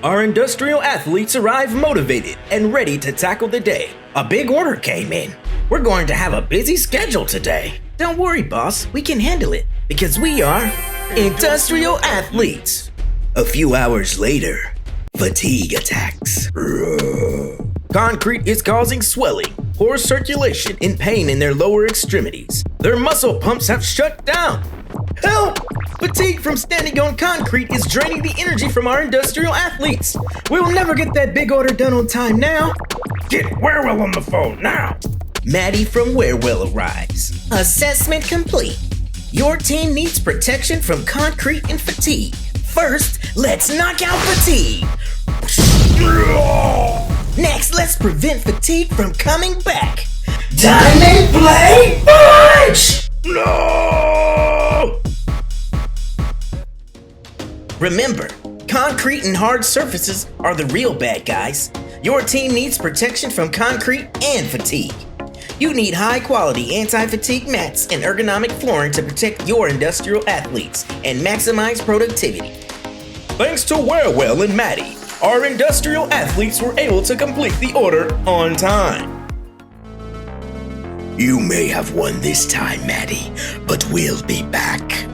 Our industrial athletes arrive motivated and ready to tackle the day. A big order came in. We're going to have a busy schedule today. Don't worry, boss. We can handle it because we are industrial athletes. A few hours later, fatigue attacks. Concrete is causing swelling, poor circulation, and pain in their lower extremities. Their muscle pumps have shut down. Help! Fatigue from standing on concrete is draining the energy from our industrial athletes. We'll never get that big order done on time now. Get Wearwell on the phone now. Maddie from Wearwell arrives. Assessment complete. Your team needs protection from concrete and fatigue. First, let's knock out fatigue. Next, let's prevent fatigue from coming back. Diamond Blade Punch! No! Remember, concrete and hard surfaces are the real bad guys. Your team needs protection from concrete and fatigue. You need high-quality anti-fatigue mats and ergonomic flooring to protect your industrial athletes and maximize productivity. Thanks to Wearwell and Maddie, our industrial athletes were able to complete the order on time. You may have won this time, Maddie, but we'll be back.